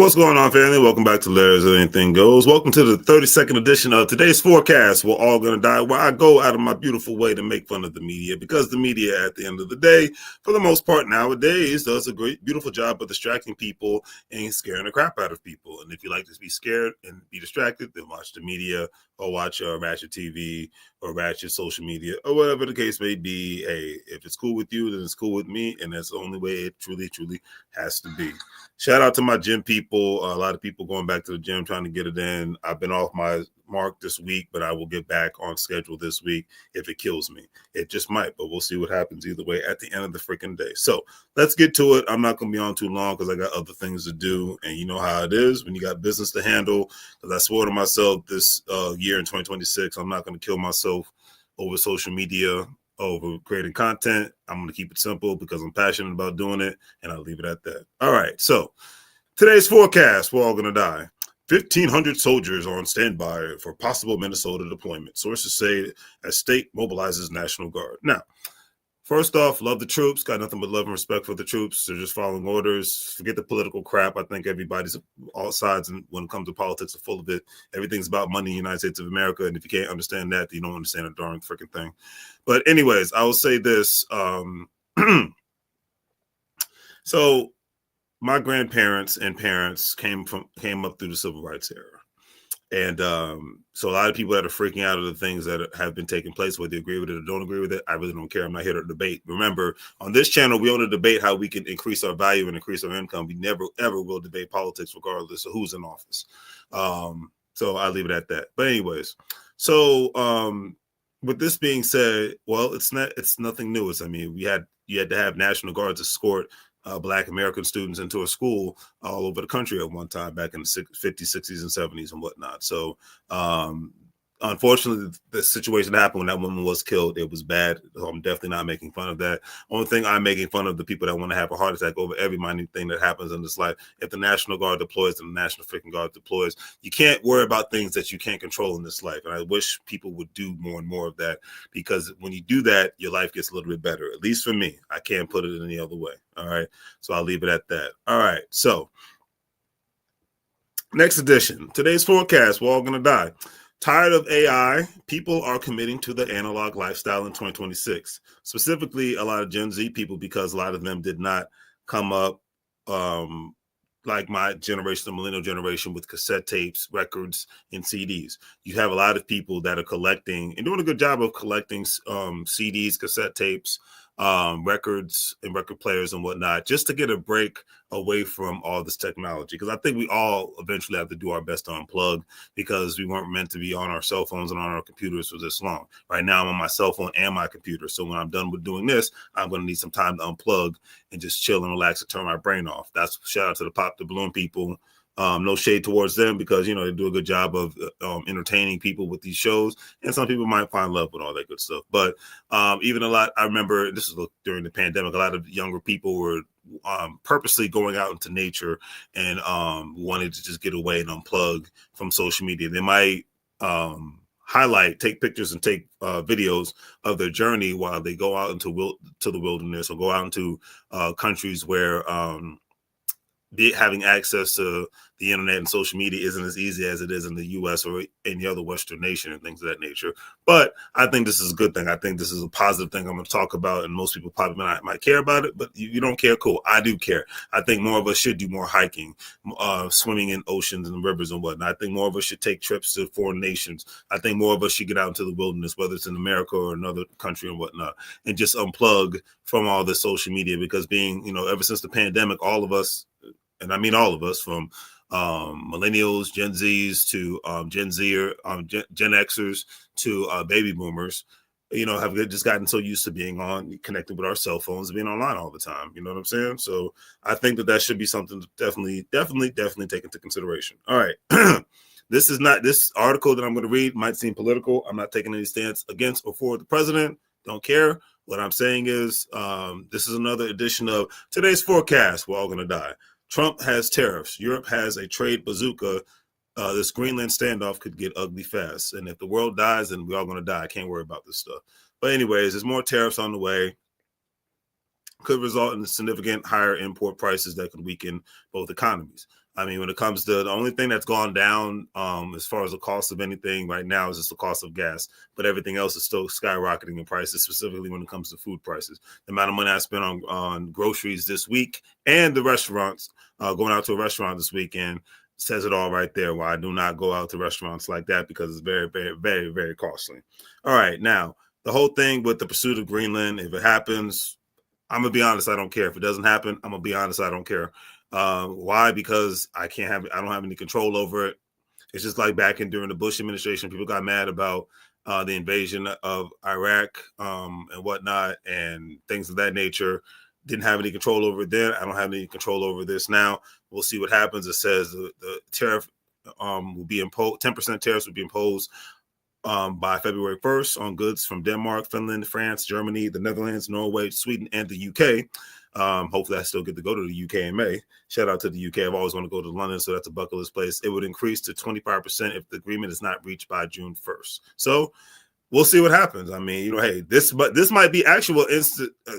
What's going on, family? Welcome back to Larry's Anything Goes. Welcome to the 32nd edition of today's forecast. We're all going to die, where I go out of my beautiful way to make fun of the media, because the media, at the end of the day, for the most part nowadays, does a great, beautiful job of distracting people and scaring the crap out of people. And if you like to be scared and be distracted, then watch the media or watch Ratchet TV or Ratchet social media or whatever the case may be. Hey, if it's cool with you, then it's cool with me, and that's the only way it truly has to be. Shout out to my gym people. A lot of people going back to the gym trying to get it in. I've been off my mark this week, but I will get back on schedule this week if it kills me. It just might, but we'll see what happens either way at the end of the freaking day. So let's get to it. I'm not going to be on too long because I got other things to do. And you know how it is when you got business to handle. Because I swore to myself this year in 2026, I'm not going to kill myself over social media, over creating content. I'm going to keep it simple because I'm passionate about doing it, and I'll leave it at that. All right, so today's forecast, we're all going to die. 1,500 soldiers on standby for possible Minnesota deployment. Sources say as state mobilizes National Guard. Now, first off, love the troops. Got nothing but love and respect for the troops. They're just following orders. Forget the political crap. I think everybody's, all sides, and when it comes to politics, are full of it. Everything's about money in the United States of America, and if you can't understand that, then you don't understand a darn freaking thing. But anyways, I will say this. So my grandparents and parents came up through the civil rights era. And so a lot of people that are freaking out of the things that have been taking place, whether you agree with it or don't agree with it, I really don't care. I'm not here to debate. Remember, on this channel, we only debate how we can increase our value and increase our income. We never, ever will debate politics regardless of who's in office. So I'll leave it at that. But anyways, so with this being said, well, it's nothing new. I mean, you had to have National Guards escort Black American students into a school all over the country at one time back in the 50s, 60s, and 70s and whatnot. So unfortunately, the situation happened when that woman was killed. It was bad. So I'm definitely not making fun of that. Only thing I'm making fun of the people that want to have a heart attack over every minute thing that happens in this life. If the National Guard deploys, then the National freaking Guard deploys. You can't worry about things that you can't control in this life. And I wish people would do more and more of that, because when you do that, your life gets a little bit better, at least for me. I can't put it any other way. All right. So I'll leave it at that. All right. So next edition, today's forecast, we're all going to die. Tired of AI, people are committing to the analog lifestyle in 2026. Specifically, a lot of Gen Z people, because a lot of them did not come up like my generation, the millennial generation, with cassette tapes, records, and CDs. You have a lot of people that are collecting and doing a good job of collecting CDs, cassette tapes, records and record players and whatnot, just to get a break away from all this technology. Because I think we all eventually have to do our best to unplug, because we weren't meant to be on our cell phones and on our computers for this long. Right now I'm on my cell phone and my computer. So when I'm done with doing this, I'm going to need some time to unplug and just chill and relax and turn my brain off. That's shout out to the Pop the Balloon people. No shade towards them, because, you know, they do a good job of entertaining people with these shows, and some people might find love with all that good stuff. But even a lot, I remember this was during the pandemic, a lot of younger people were purposely going out into nature and wanted to just get away and unplug from social media. They might take pictures and take videos of their journey while they go out into the wilderness, or go out into countries where having access to the internet and social media isn't as easy as it is in the U.S. or any other Western nation and things of that nature. But I think this is a good thing. I think this is a positive thing I'm going to talk about, and most people probably might care about it, but you don't care. Cool. I do care. I think more of us should do more hiking, swimming in oceans and rivers and whatnot. I think more of us should take trips to foreign nations. I think more of us should get out into the wilderness, whether it's in America or another country and whatnot, and just unplug from all this social media. Because being, ever since the pandemic, all of us, and I mean all of us, from millennials, Gen Zs to Gen Xers to baby boomers, have just gotten so used to being connected with our cell phones, being online all the time. You know what I'm saying? So I think that should be something to definitely take into consideration. All right. This article that I'm going to read might seem political. I'm not taking any stance against or for the president. Don't care. What I'm saying is this is another edition of today's forecast. We're all going to die. Trump has tariffs. Europe has a trade bazooka. This Greenland standoff could get ugly fast. And if the world dies, then we're all going to die. I can't worry about this stuff. But anyways, there's more tariffs on the way. could result in significant higher import prices that could weaken both economies. I mean, when it comes to the only thing that's gone down as far as the cost of anything right now is just the cost of gas, but everything else is still skyrocketing in prices, specifically when it comes to food prices. The amount of money I spent on groceries this week and the restaurants, going out to a restaurant this weekend, says it all right there, why I do not go out to restaurants like that, because it's very, very, very, very costly. All right, now, the whole thing with the pursuit of Greenland, if it happens, I'm going to be honest, I don't care. If it doesn't happen, I'm going to be honest, I don't care. Why? Because I don't have any control over it. It's just like during the Bush administration, people got mad about the invasion of Iraq and whatnot and things of that nature. Didn't have any control over it then. I don't have any control over this now. We'll see what happens. It says the tariff will be imposed, 10% tariffs will be imposed by February 1st on goods from Denmark, Finland, France, Germany, the Netherlands, Norway, Sweden, and the UK. Hopefully I still get to go to the UK in May. Shout out to the UK. I've always wanted to go to London, so that's a bucket list place. It would increase to 25% if the agreement is not reached by June 1st. So we'll see what happens. I mean, hey, this might be actual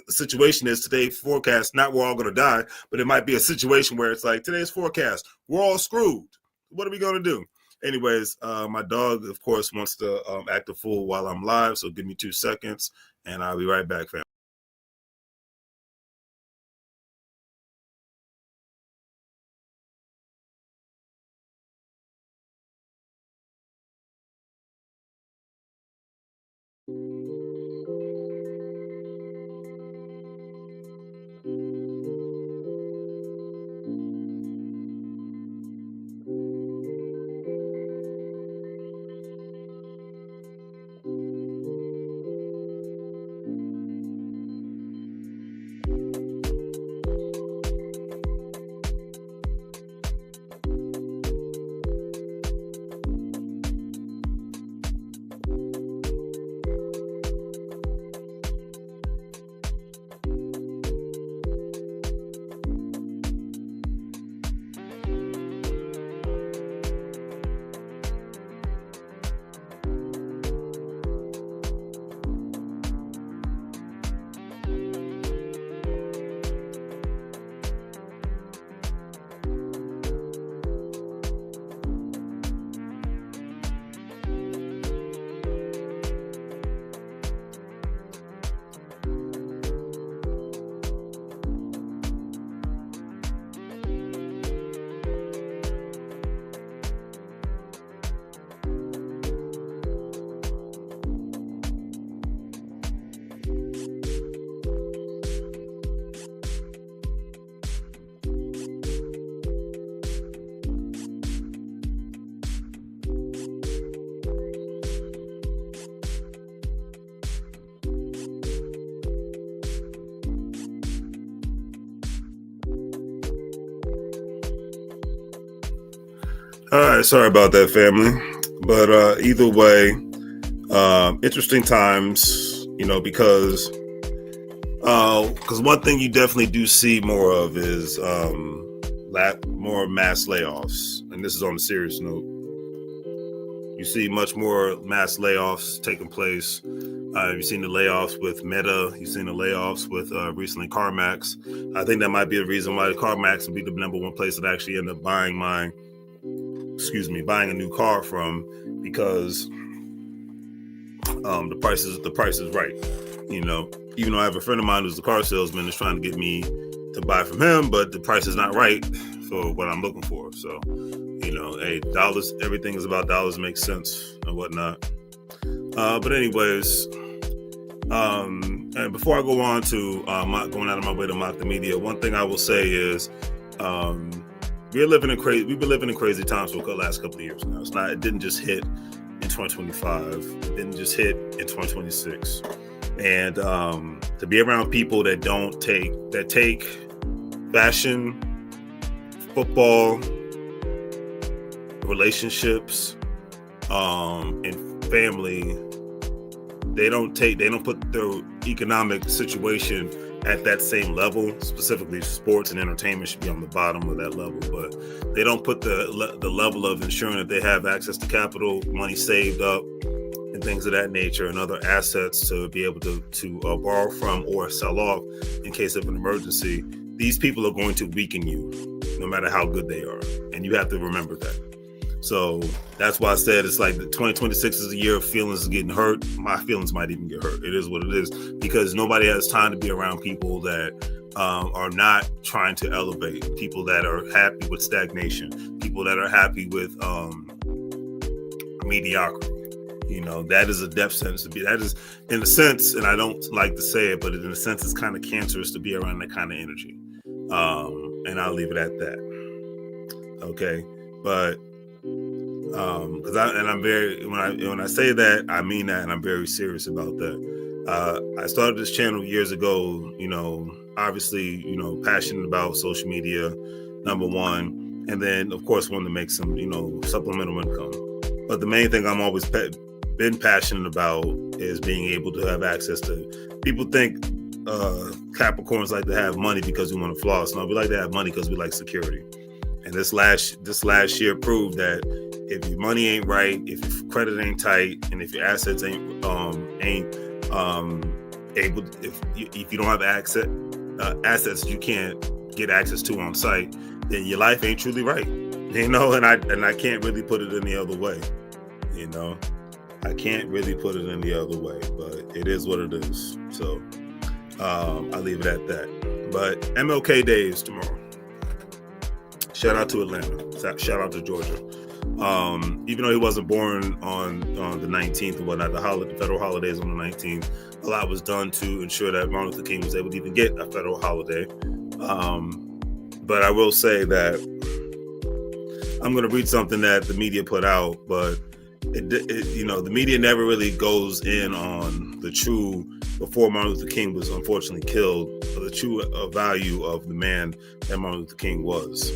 situation is today's forecast. Not we're all going to die, but it might be a situation where it's like today's forecast, we're all screwed. What are we going to do? Anyways, my dog, of course, wants to act a fool while I'm live, so give me 2 seconds, and I'll be right back, fam. All right, sorry about that, family. But either way, interesting times, because one thing you definitely do see more of is more mass layoffs. And this is on a serious note. You see much more mass layoffs taking place. You've seen the layoffs with Meta. You've seen the layoffs with recently CarMax. I think that might be the reason why CarMax would be the number one place that I actually end up buying a new car from, because the price is right. Even though I have a friend of mine who's the car salesman is trying to get me to buy from him, but the price is not right for what I'm looking for. So, hey, dollars, everything is about dollars, makes sense and whatnot. But anyways, and before I go on to going out of my way to mock the media, one thing I will say is we've been living in crazy times for the last couple of years now. It didn't just hit in 2025. It didn't just hit in 2026. And to be around people that take fashion, football, relationships, and family, they don't put their economic situation at that same level. Specifically, sports and entertainment should be on the bottom of that level, but they don't put the level of ensuring that they have access to capital, money saved up, and things of that nature, and other assets to be able to borrow from or sell off in case of an emergency, these people are going to weaken you no matter how good they are. And you have to remember that. So that's why I said it's like the 2026 is a year of feelings getting hurt. My feelings might even get hurt. It is what it is, because nobody has time to be around people that are not trying to elevate, people that are happy with stagnation, people that are happy with mediocrity. That is a death sentence to be. That is, in a sense, and I don't like to say it, but in a sense, it's kind of cancerous to be around that kind of energy. And I'll leave it at that. Okay, but because I'm very, when I say that, I mean that, and I'm very serious about that. I started this channel years ago. Obviously, passionate about social media, number one, and then of course wanted to make some, supplemental income. But the main thing I'm always been passionate about is being able to have access to. People think Capricorns like to have money because we want to floss. No, we like to have money because we like security. And this last year proved that if your money ain't right, if your credit ain't tight, and if your assets ain't able, if you don't have assets you can't get access to on site, then your life ain't truly right. And I can't really put it any other way. I can't really put it any other way, but it is what it is. So I'll leave it at that. But MLK Day is tomorrow. Shout out to Atlanta. Shout out to Georgia. Even though he wasn't born on the 19th or whatnot, the federal holidays on the 19th, a lot was done to ensure that Martin Luther King was able to even get a federal holiday. But I will say that I'm going to read something that the media put out, but the media never really goes in on the true, before Martin Luther King was unfortunately killed, the true value of the man that Martin Luther King was,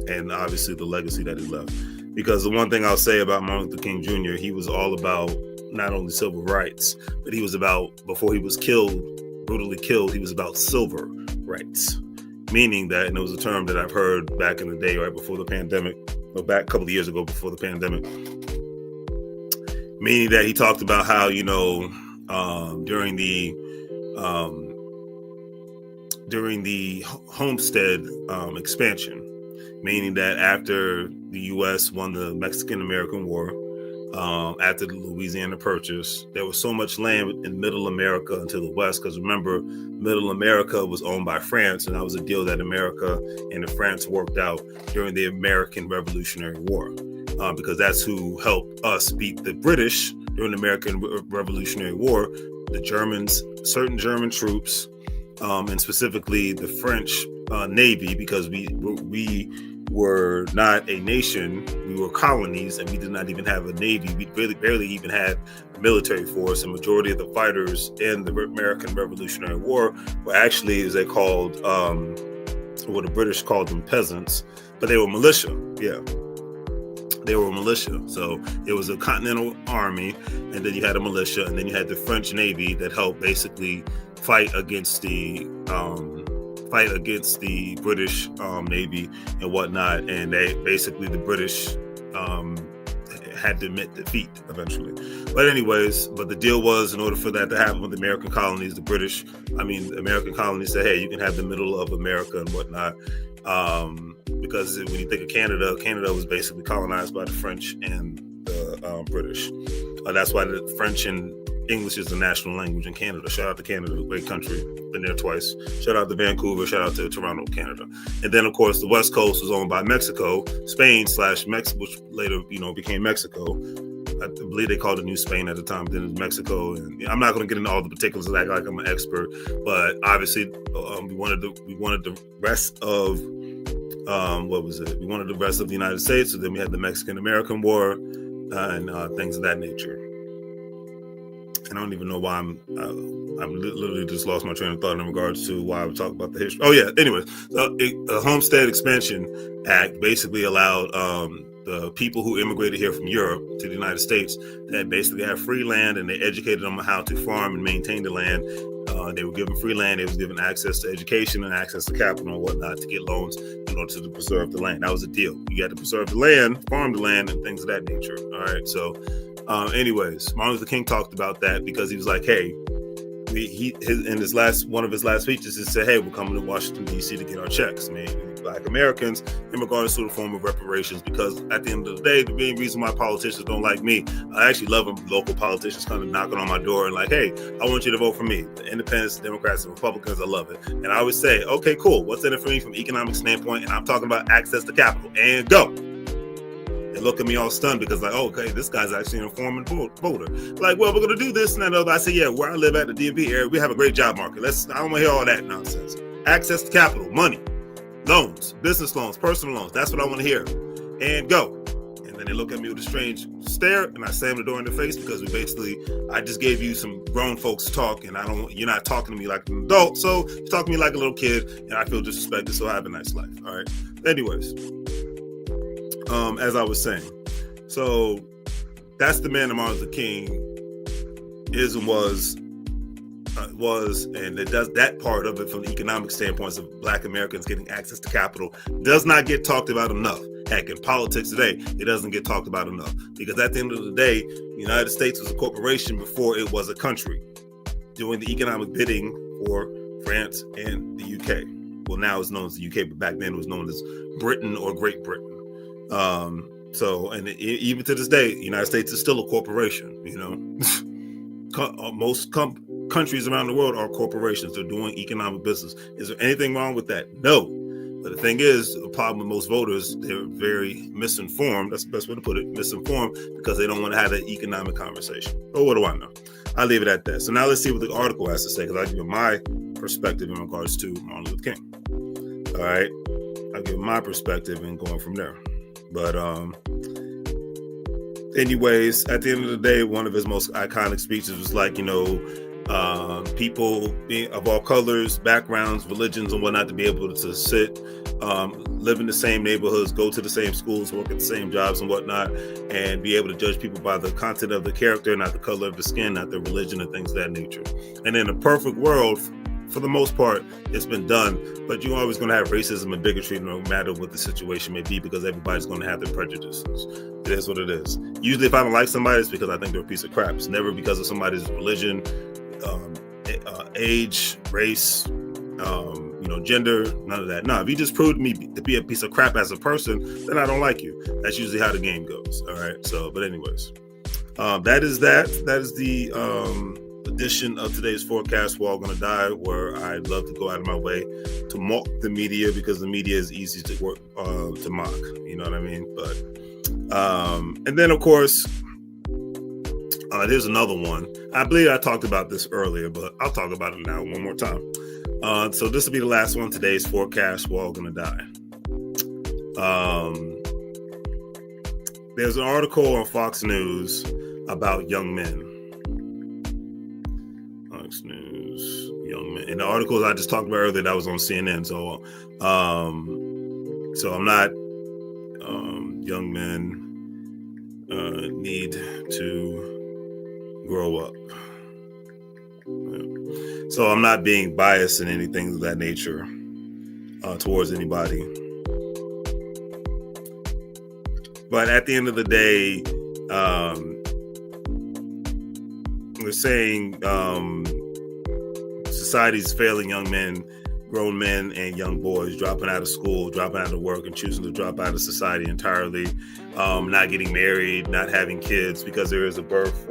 and obviously the legacy that he left. Because the one thing I'll say about Martin Luther King Jr., he was all about not only civil rights, but he was about, before he was brutally killed, he was about civil rights. Meaning that, and it was a term that I've heard back in the day, right before the pandemic, or back a couple of years ago before the pandemic, meaning that he talked about how, during the Homestead expansion, meaning that after the U.S. won the Mexican-American War, after the Louisiana Purchase, there was so much land in Middle America and to the West, because remember, Middle America was owned by France, and that was a deal that America and France worked out during the American Revolutionary War, because that's who helped us beat the British during the American Revolutionary War, the Germans, certain German troops, and specifically the French Navy, because we were not a nation, we were colonies, and we did not even have a navy. We really barely even had a military force. The majority of the fighters in the American Revolutionary War were actually, as they called, what the British called them, peasants, but they were militia. Yeah, they were militia. So it was a continental army, and then you had a militia, and then you had the French Navy that helped basically fight against the British Navy and whatnot, and the British had to admit defeat eventually. But anyways, the deal was, in order for that to happen with the American colonies, the American colonies said, hey, you can have the middle of America and whatnot, because when you think of Canada was basically colonized by the French and the British. That's why the French and English is the national language in Canada. Shout out to Canada, a great country. Been there twice. Shout out to Vancouver. Shout out to Toronto, Canada. And then, of course, the West Coast was owned by Mexico, Spain/Mexico, which later, became Mexico. I believe they called it New Spain at the time. Then it was Mexico. And I'm not going to get into all the particulars like I'm an expert, but obviously, we wanted the rest of We wanted the rest of the United States. So then we had the Mexican-American War and things of that nature. And I don't even know why I'm literally just lost my train of thought in regards to why I would talk about the history. Oh yeah. Anyways, the Homestead Expansion Act basically allowed the people who immigrated here from Europe to the United States that basically had free land, and they educated them on how to farm and maintain the land. They were given free land. They was given access to education and access to capital and whatnot to get loans in order to preserve the land. That was the deal. You had to preserve the land, farm the land, and things of that nature. All right. So Anyways, Martin Luther King talked about that because he was like, hey, in one of his last speeches, he said, hey, we're coming to Washington, D.C. to get our checks, man. Black Americans, in regards to the form of reparations, because at the end of the day, the main reason why politicians don't like me, I actually love them, local politicians kind of knocking on my door and like, hey, I want you to vote for me. The independents, Democrats, and Republicans, I love it. And I always say, okay, cool. What's in it for me from an economic standpoint? And I'm talking about access to capital. And go. They look at me all stunned because like, oh, okay, this guy's actually an informed voter. Like, well, we're going to do this and that. I say, yeah, where I live at the DMV area, we have a great job market. I don't want to hear all that nonsense. Access to capital, money. Loans, business loans, personal loans. That's what I want to hear. And go. And then they look at me with a strange stare, and I slam the door in their face because I just gave you some grown folks talk, and you're not talking to me like an adult, so you're talking to me like a little kid, and I feel disrespected, so I have a nice life. All right. Anyways, as I was saying, so that's the man that Martin Luther King is and was, and it does that part of it from the economic standpoints of Black Americans getting access to capital does not get talked about enough. Heck, in politics today, it doesn't get talked about enough because at the end of the day, the United States was a corporation before it was a country, doing the economic bidding for France and the UK. Well, now it's known as the UK, but back then it was known as Britain or Great Britain. Even to this day, the United States is still a corporation. Most countries around the world are corporations. They're doing economic business. Is there anything wrong with that? No. But the thing is, the problem with most voters, they're very misinformed. That's the best way to put it, misinformed, because they don't want to have an economic conversation. Oh, what do I know? I'll leave it at that. So now let's see what the article has to say, because I'll give you my perspective in regards to Martin Luther King. All right. I'll give my perspective and going from there. But anyways, at the end of the day, one of his most iconic speeches was like, people of all colors, backgrounds, religions, and whatnot to be able to sit, live in the same neighborhoods, go to the same schools, work at the same jobs and whatnot, and be able to judge people by the content of the character, not the color of the skin, not their religion and things of that nature. And in a perfect world, for the most part, it's been done, but you're always going to have racism and bigotry no matter what the situation may be, because everybody's going to have their prejudices. It is what it is. Usually if I don't like somebody, it's because I think they're a piece of crap. It's never because of somebody's religion, age, race, gender, none of that. No, if you just proved me to be a piece of crap as a person, then I don't like you. That's usually how the game goes. All right. So, but anyways, that is the edition of today's forecast. We're all gonna die, where I'd love to go out of my way to mock the media, because the media is easy to work to mock. You know what I mean? But and then of course, there's another one. I believe I talked about this earlier, but I'll talk about it now one more time. So this will be the last one. Today's forecast. We're all gonna die. There's an article on Fox News about young men. Fox News, young men. And the articles I just talked about earlier, that was on CNN. So I'm not young men need to grow up. So I'm not being biased in anything of that nature towards anybody. But at the end of the day, we're saying society's failing young men, grown men, and young boys, dropping out of school, dropping out of work, and choosing to drop out of society entirely, not getting married, not having kids, because there is a birth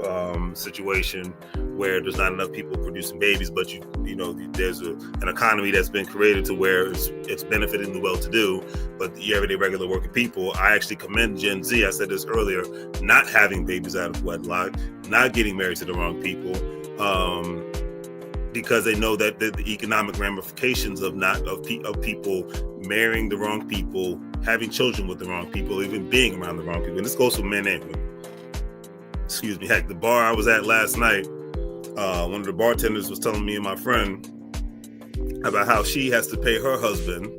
situation where there's not enough people producing babies, but there's an economy that's been created to where it's benefiting the well-to-do, but the everyday regular working people. I actually commend Gen Z, I said this earlier, not having babies out of wedlock, not getting married to the wrong people, because they know that the economic ramifications of people marrying the wrong people, having children with the wrong people, even being around the wrong people. And this goes for men and women. Excuse me. Heck, the bar I was at last night, one of the bartenders was telling me and my friend about how she has to pay her husband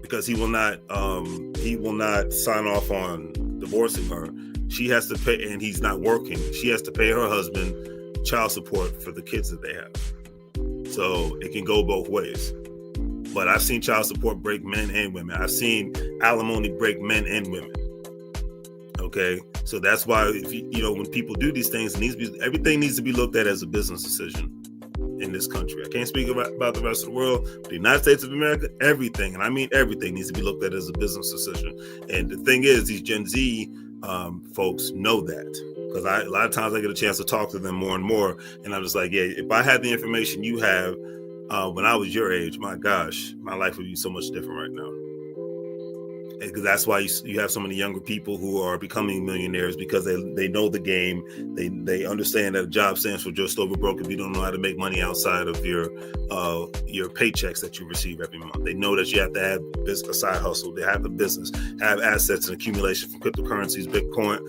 because he will not sign off on divorcing her. She has to pay, and he's not working. She has to pay her husband child support for the kids that they have. So it can go both ways. But I've seen child support break men and women. I've seen alimony break men and women. Okay. So that's why, if when people do these things, everything needs to be looked at as a business decision in this country. I can't speak about the rest of the world, but the United States of America, everything, and I mean everything, needs to be looked at as a business decision. And the thing is, these Gen Z folks know that, because a lot of times I get a chance to talk to them more and more, and I'm just like, yeah, if I had the information you have when I was your age, my gosh, my life would be so much different right now. Because that's why you have so many younger people who are becoming millionaires, because they know the game. They understand that a job stands for just over broke if you don't know how to make money outside of your paychecks that you receive every month. They know that you have to have a side hustle. They have a business, have assets and accumulation from cryptocurrencies, Bitcoin,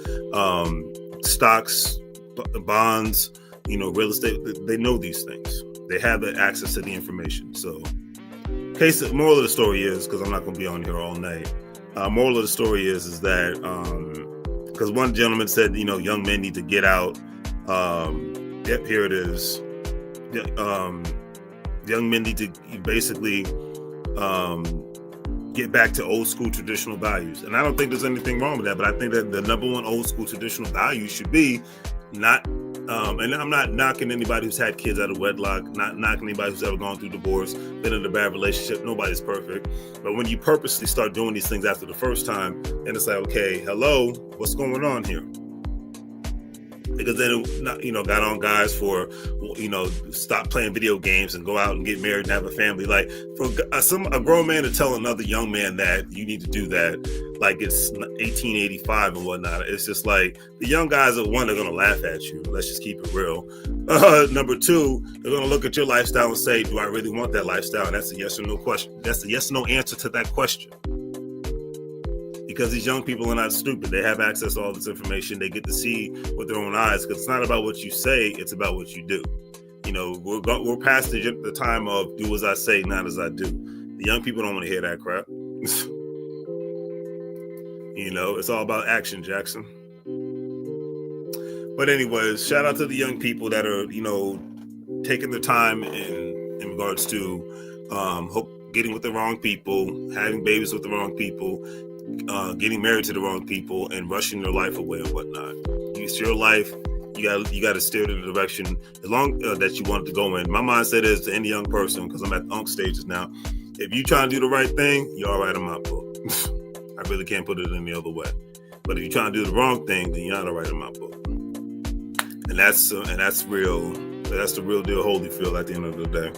stocks, bonds, real estate. They know these things. They have the access to the information. So, moral of the story is, because I'm not going to be on here all night. Moral of the story is that because one gentleman said, young men need to get out. Yep, here it is. Young men need to basically get back to old school traditional values. And I don't think there's anything wrong with that, but I think that the number one old school traditional value should be not, and I'm not knocking anybody who's had kids out of wedlock, not knocking anybody who's ever gone through divorce, been in a bad relationship. Nobody's perfect. But when you purposely start doing these things after the first time, and it's like, okay, hello, what's going on here? Because then it, got on guys for, stop playing video games and go out and get married and have a family. Like, for a grown man to tell another young man that you need to do that, like it's 1885 and whatnot. It's just like, the young guys are going to laugh at you. Let's just keep it real. Number two, they're going to look at your lifestyle and say, do I really want that lifestyle? And that's a yes or no question. That's a yes or no answer to that question. Because these young people are not stupid. They have access to all this information. They get to see with their own eyes, because it's not about what you say, it's about what you do. We're past the time of do as I say, not as I do. The young people don't want to hear that crap. It's all about action, Jackson. But anyways, shout out to the young people that are, taking their time in regards to getting with the wrong people, having babies with the wrong people, getting married to the wrong people, and rushing their life away and whatnot. It's your life. You got to steer it in the direction as long that you want it to go in. My mindset is to any young person, because I'm at the stages now. If you trying to do the right thing, you're all right in my book. I really can't put it any other way. But if you're trying to do the wrong thing, then you're not all right in my book. And that's real. That's the real deal Holyfield at the end of the day.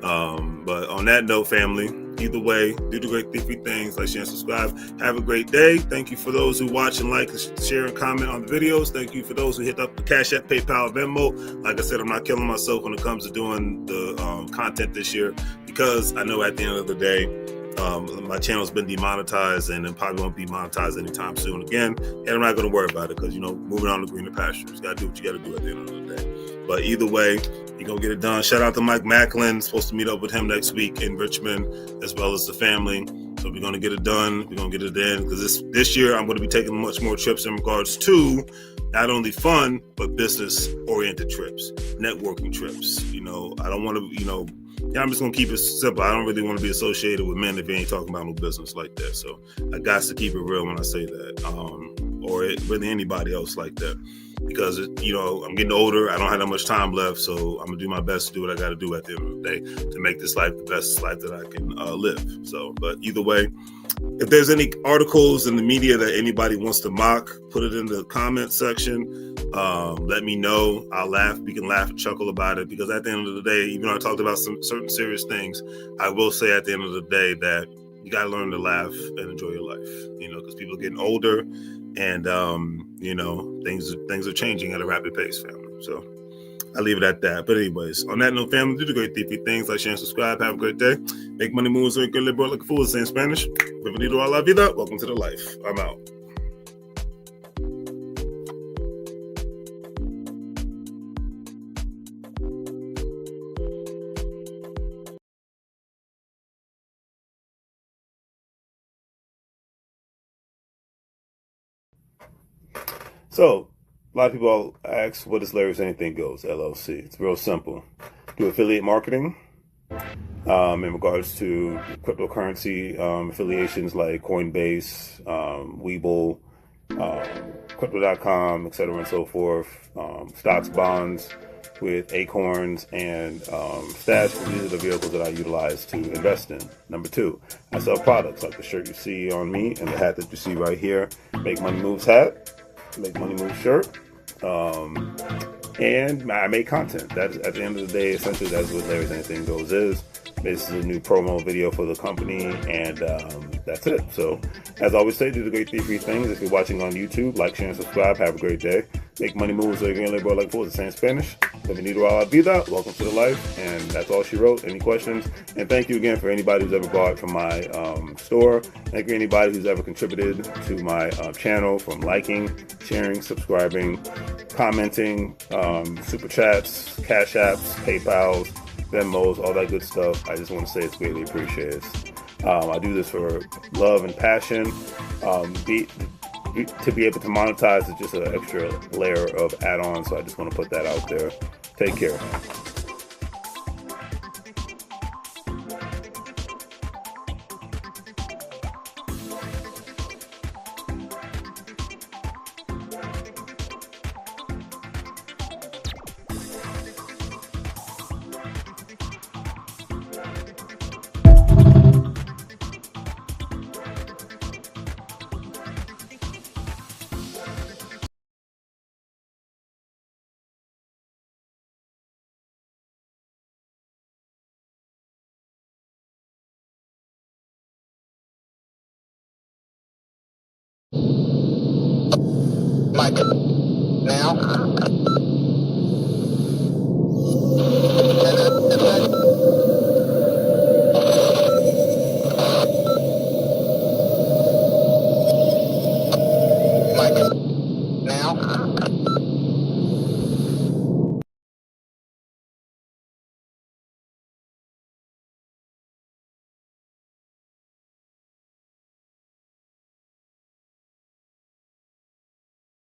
But on that note, family, either way, do the great three things, like, share, and subscribe. Have a great day. Thank you for those who watch and like, share, and comment on the videos. Thank you for those who hit up the Cash App, PayPal, Venmo. Like I said, I'm not killing myself when it comes to doing the content this year, because I know at the end of the day, my channel's been demonetized, and it probably won't be monetized anytime soon again. And I'm not going to worry about it, because, moving on to greener pastures. Got to do what you got to do at the end of the day. But either way, you're going to get it done. Shout out to Mike Macklin. Supposed to meet up with him next week in Richmond, as well as the family. So we're going to get it done. We're going to get it in, because this year I'm going to be taking much more trips in regards to not only fun, but business-oriented trips, networking trips. I don't want to, I'm just going to keep it simple. I don't really want to be associated with men if you ain't talking about no business like that. So I got to keep it real when I say that, or really anybody else like that. Because, I'm getting older. I don't have that much time left. So I'm going to do my best to do what I got to do at the end of the day to make this life the best life that I can live. So, but either way, if there's any articles in the media that anybody wants to mock, put it in the comment section. Let me know. I'll laugh. We can laugh and chuckle about it, because at the end of the day, even though I talked about some certain serious things, I will say at the end of the day that you got to learn to laugh and enjoy your life, because people are getting older, and, things are changing at a rapid pace, family. So I'll leave it at that. But anyways, on that note, family, do the great three things, like, share, and subscribe. Have a great day. Make money move so you can live like a fool, say in Spanish. Bienvenido a la vida. Welcome to the life. I'm out. So, a lot of people ask, what is LarrysAnythingGoes, LLC? It's real simple. Do affiliate marketing in regards to cryptocurrency affiliations like Coinbase, WEBULL, crypto.com, etc., and so forth, stocks, bonds with Acorns and Stash, because these are the vehicles that I utilize to invest in. Number two, I sell products like the shirt you see on me and the hat that you see right here. Make Money Moves hat, Make Money Moves shirt. And I make content. That's, at the end of the day, essentially that's what Larry's Anything Goes is. This is a new promo video for the company, and that's it. So, as I always say, do the great 3 free things. If you're watching on YouTube, like, share, and subscribe. Have a great day. Make money moves so you can labor like fools. Say in Spanish. Bienvenido a la vida. Welcome to the life. And that's all she wrote. Any questions? And thank you again for anybody who's ever bought from my store. Thank you anybody who's ever contributed to my channel, from liking, sharing, subscribing, commenting, super chats, cash apps, PayPals, Venmos, all that good stuff. I just want to say it's greatly appreciated. I do this for love and passion. To be able to monetize is just an extra layer of add-on, so I just want to put that out there. Take care. Mike, now.